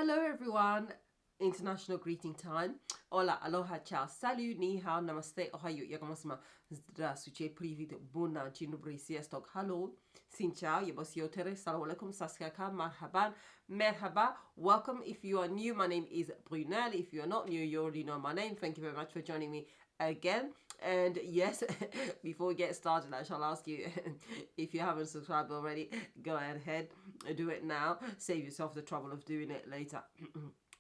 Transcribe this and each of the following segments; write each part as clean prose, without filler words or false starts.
Hello everyone, international greeting time. Hola, aloha, ciao, salut, ni hao, namaste, ohayo, yagamasma, zdravstvuyte, privet, bună, dzień dobry, sziasztok, hello, xin ciao, yabasyotere, salam alaikum, saskaka, marhaban, merhaba, welcome. If you are new, my name is Brunel. If you are not new, you already know my name. Thank you very much for joining me again. And yes, before we get started, I shall ask you if you haven't subscribed already, go ahead, do it now, save yourself the trouble of doing it later.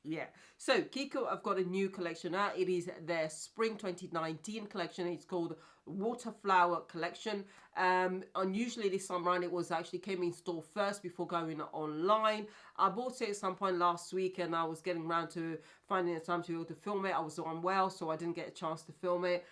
Yeah, so Kiko, I've got a new collection out. It is their spring 2019 collection. It's called Waterflower collection. Unusually this time around, it was actually came in store first before going online. I bought it at some point last week and I was getting around to finding the time to be able to film it. I was unwell, so I didn't get a chance to film it.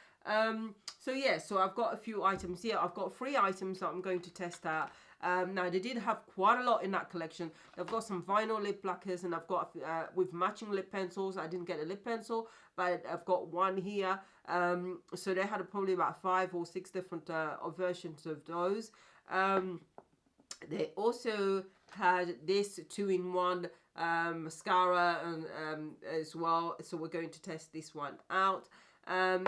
So yeah, so I've got a few items here. I've got 3 items that I'm going to test out. Now they did have quite a lot in that collection. They've got some vinyl lip lacquers, and I've got with matching lip pencils. I didn't get a lip pencil, but I've got one here. So they had probably about 5 or 6 different versions of those. They also had this 2-in-1 mascara and as well. So we're going to test this one out. And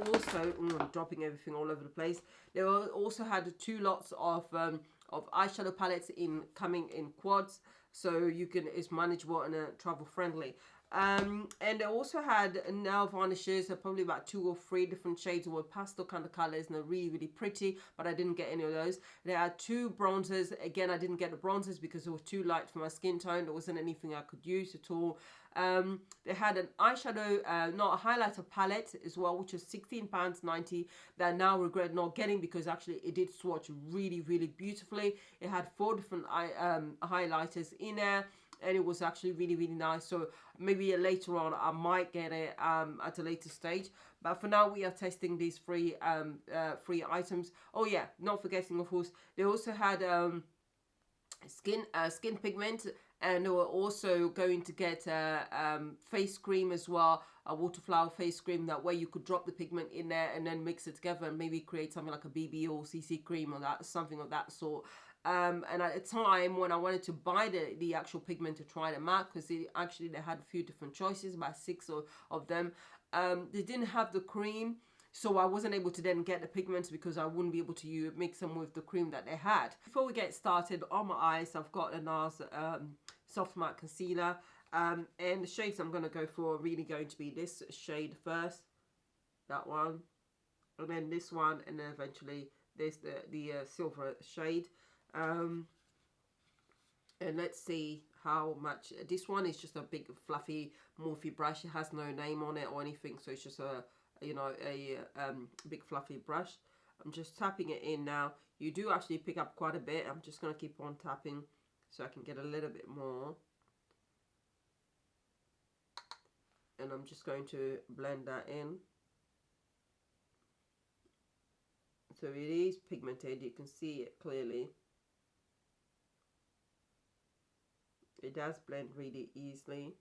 also, I'm dropping everything all over the place. They also had 2 lots of eyeshadow palettes coming in quads, so you can it's manageable and travel friendly. And they also had nail varnishes, probably about 2 or 3 different shades of pastel kind of colors, and they're really, really pretty, but I didn't get any of those. They had 2 bronzers. Again, I didn't get the bronzers because they were too light for my skin tone. There wasn't anything I could use at all. They had an eyeshadow, not a highlighter palette as well, which was £16.90 that I now regret not getting because actually it did swatch really, really beautifully. It had 4 different highlighters in there. And it was actually really, really nice. So maybe later on I might get it at a later stage. But for now, we are testing these 3 items. Oh yeah, not forgetting, of course, they also had skin pigment, and they were also going to get face cream as well, a Waterflower face cream. That way you could drop the pigment in there and then mix it together and maybe create something like a BB or CC cream or that, something of that sort. And at the time when I wanted to buy the actual pigment to try them out, because they had a few different choices, about 6 of them, they didn't have the cream, so I wasn't able to then get the pigments because I wouldn't be able to mix them with the cream that they had. Before we get started, on my eyes, I've got a NARS Soft Matte Concealer, and the shades I'm going to go for are really going to be this shade first, that one, and then this one, and then eventually there's the silver shade. And let's see how much. This one is just a big fluffy Morphe brush. It has no name on it or anything, so it's just a big fluffy brush. I'm just tapping it in now. You do actually pick up quite a bit. I'm just going to keep on tapping so I can get a little bit more, and I'm just going to blend that in. So it is pigmented, you can see it clearly. It does blend really easily.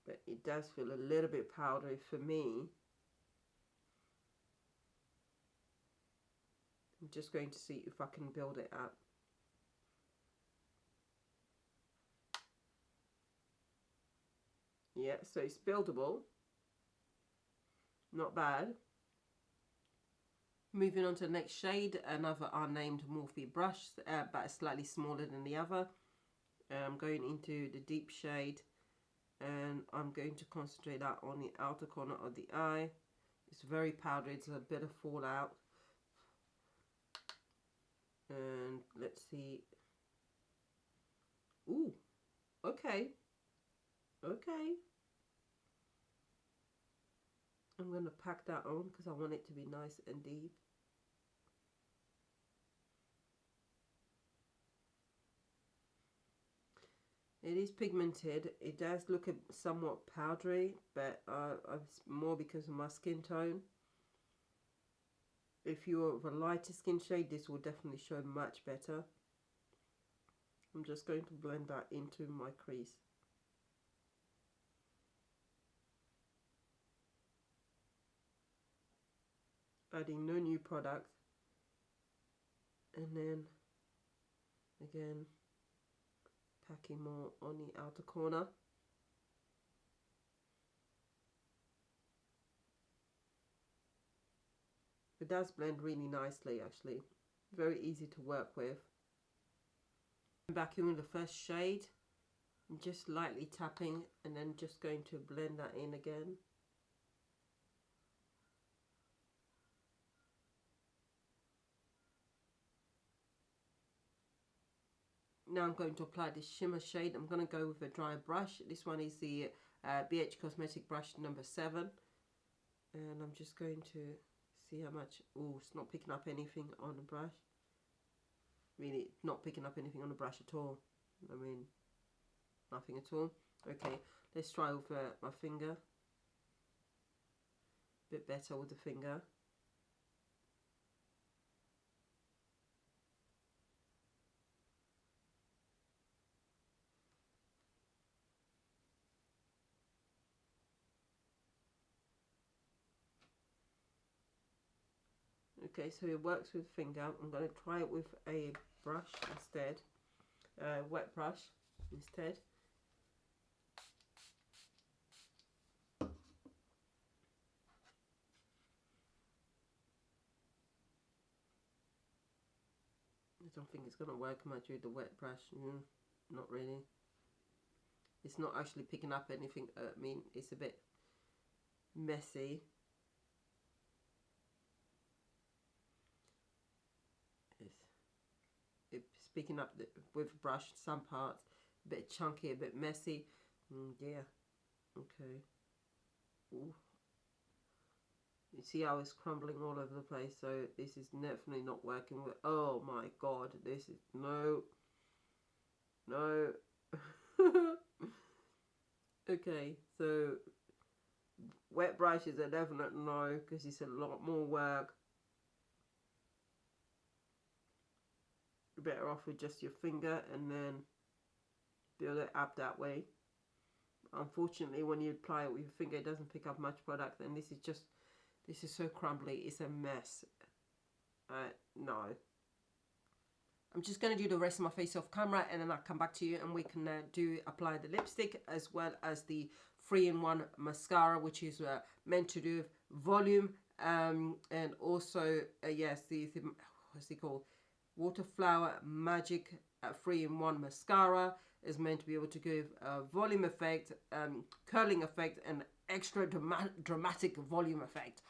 But it does feel a little bit powdery for me. I'm just going to see if I can build it up. Yeah, so it's buildable. Not bad. Moving on to the next shade, another unnamed Morphe brush, but slightly smaller than the other. I'm going into the deep shade, and I'm going to concentrate that on the outer corner of the eye. It's very powdery, it's a bit of fallout. And let's see. Ooh, okay. Okay. I'm going to pack that on because I want it to be nice and deep. It is pigmented. It does look somewhat powdery, but it's more because of my skin tone. If you're of a lighter skin shade, this will definitely show much better. I'm just going to blend that into my crease. Adding no new product, and then Again, packing more on the outer corner. It does blend really nicely, actually. Very easy to work with. Back in with the first shade. I'm just lightly tapping and then just going to blend that in again. Now I'm going to apply this shimmer shade. I'm going to go with a dry brush. This one is the BH Cosmetic brush number 7. And I'm just going to see how much. Oh, it's not picking up anything on the brush. Really not picking up anything on the brush at all. I mean, nothing at all. Okay, let's try with my finger. A bit better with the finger. Okay, so it works with finger. I'm going to try it with a brush instead, wet brush instead. I don't think it's going to work much with the wet brush. Not really. It's not actually picking up anything. I mean, it's a bit messy. It's picking up with brush some parts, a bit chunky, a bit messy. Yeah. Okay. Ooh. You see how it's crumbling all over the place, so this is definitely not working with. Oh my god, this is no. Okay, so wet brush is a definite no, because it's a lot more work. You're better off with just your finger and then build it up that way. Unfortunately, when you apply it with your finger, it doesn't pick up much product, and this is so crumbly, it's a mess. No. I'm just going to do the rest of my face off camera, and then I'll come back to you and we can apply the lipstick as well as the 3-in-1 mascara, which is meant to do volume, and also yes, what's it called, Waterflower Magic 3-in-1 mascara is meant to be able to give a volume effect, curling effect, and extra dramatic volume effect.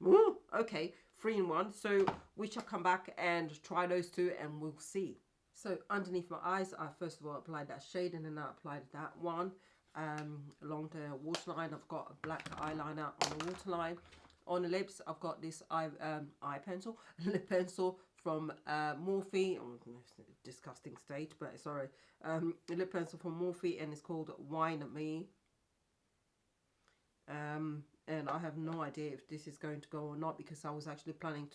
Ooh, okay, 3-in-1. So we shall come back and try those two and we'll see. So underneath my eyes, I first of all applied that shade, and then I applied that one along the waterline. I've got a black eyeliner on the waterline. On the lips, I've got this lip pencil from Morphe. Oh, disgusting state, but sorry. Lip pencil from Morphe, and it's called Wine Me. And I have no idea if this is going to go or not, because I was actually planning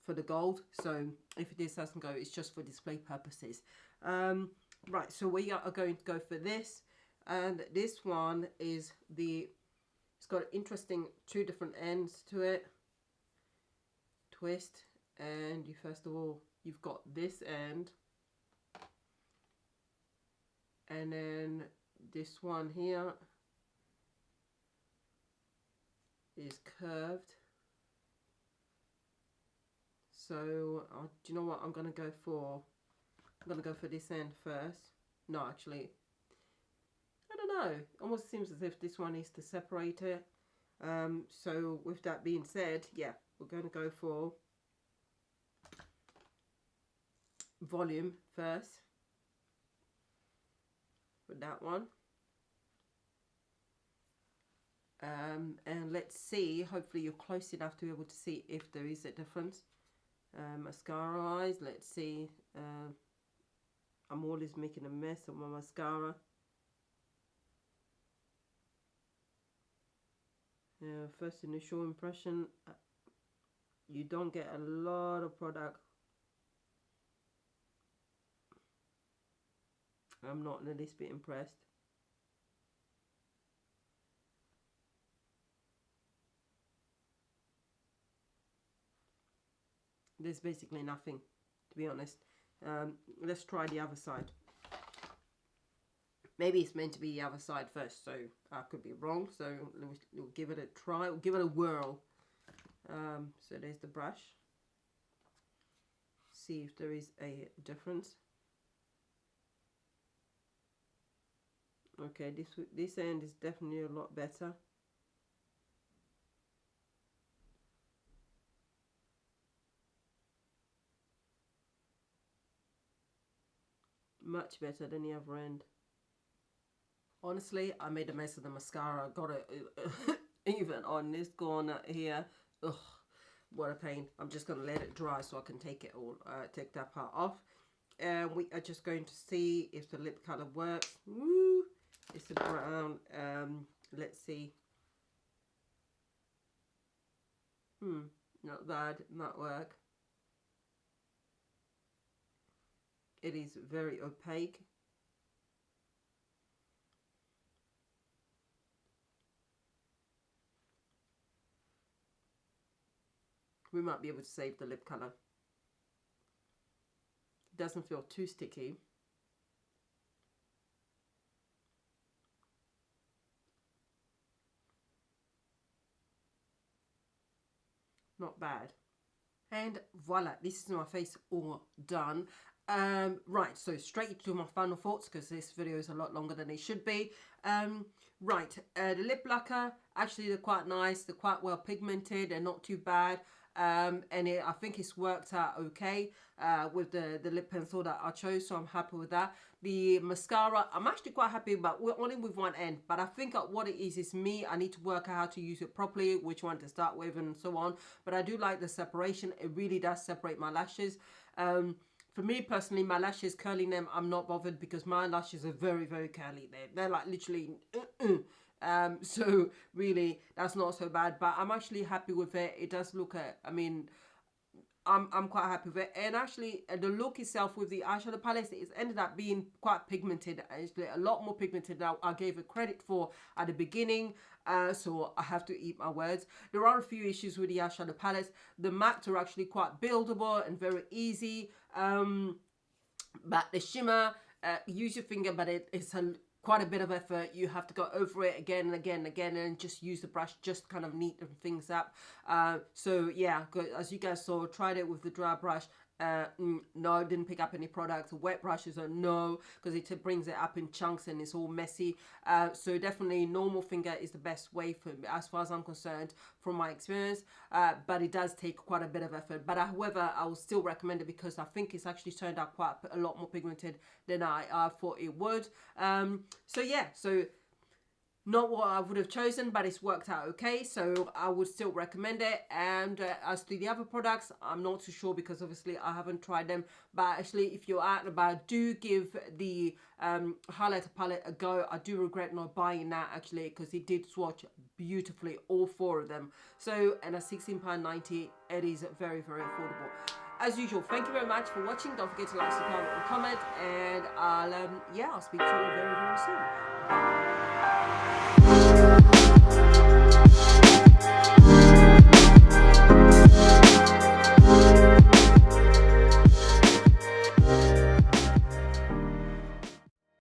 for the gold. So if this doesn't go, it's just for display purposes. Right, so we are going to go for this, and this one is it's got interesting 2 different ends to it. Twist, and first of all, you've got this end, and then this one here is curved. So do you know what I'm going to go for? I'm going to go for this end first. No, actually, I don't know. Almost seems as if this one is to separate it. So with that being said, yeah, we're going to go for volume first for that one. And let's see, hopefully you're close enough to be able to see if there is a difference. Mascara eyes, let's see. I'm always making a mess of my mascara. First initial impression, you don't get a lot of product. I'm not the least bit impressed. There's basically nothing, to be honest. Let's try the other side. Maybe it's meant to be the other side first, so I could be wrong. So we'll give it a try. We'll give it a whirl. So there's the brush. See if there is a difference. Okay, this end is definitely a lot better. Much better than the other end. Honestly, I made a mess of the mascara. Got it even on this corner here. Ugh, what a pain. I'm just gonna let it dry so I can take it all, take that part off. And we are just going to see if the lip color works. Woo! It's a brown. Let's see. Not bad. Not work. It is very opaque. We might be able to save the lip color. It doesn't feel too sticky. Not bad. And voila, this is my face all done. Right, so straight to my final thoughts, because this video is a lot longer than it should be. Right, the lip lacquer, actually they're quite nice. They're quite well pigmented. They're not too bad. And I think it's worked out okay with the lip pencil that I chose, so I'm happy with that. The mascara, I'm actually quite happy, but we're only with one end. But I think what it is me. I need to work out how to use it properly, which one to start with, and so on. But I do like the separation. It really does separate my lashes. For me personally, my lashes, curling them, I'm not bothered because my lashes are very, very curly. They're like literally so really that's not so bad, but I'm actually happy with it. It does look I mean, I'm quite happy with it. And actually the look itself with the eyeshadow palette, it's ended up being quite pigmented, actually a lot more pigmented than I gave it credit for at the beginning. So I have to eat my words. There are a few issues with the eyeshadow palettes. The mattes are actually quite buildable and very easy, but the shimmer, use your finger, but it's quite a bit of effort. You have to go over it again and again and again, and just use the brush, just kind of neaten things up. So yeah, as you guys saw, tried it with the dry brush. No, didn't pick up any products. Wet brushes are no, because it brings it up in chunks and it's all messy. So definitely normal finger is the best way for me, as far as I'm concerned, from my experience. But it does take quite a bit of effort. But however, I will still recommend it because I think it's actually turned out quite a lot more pigmented than I thought it would. So yeah, so not what I would have chosen, but it's worked out okay, so I would still recommend it. And as to the other products, I'm not too sure because obviously I haven't tried them. But actually, if you're out and about, do give the highlighter palette a go. I do regret not buying that actually, because it did swatch beautifully, all four of them. So, and at £16.90, it is very, very affordable. As usual, thank you very much for watching. Don't forget to like, subscribe, and comment, and I'll speak to you very, very soon.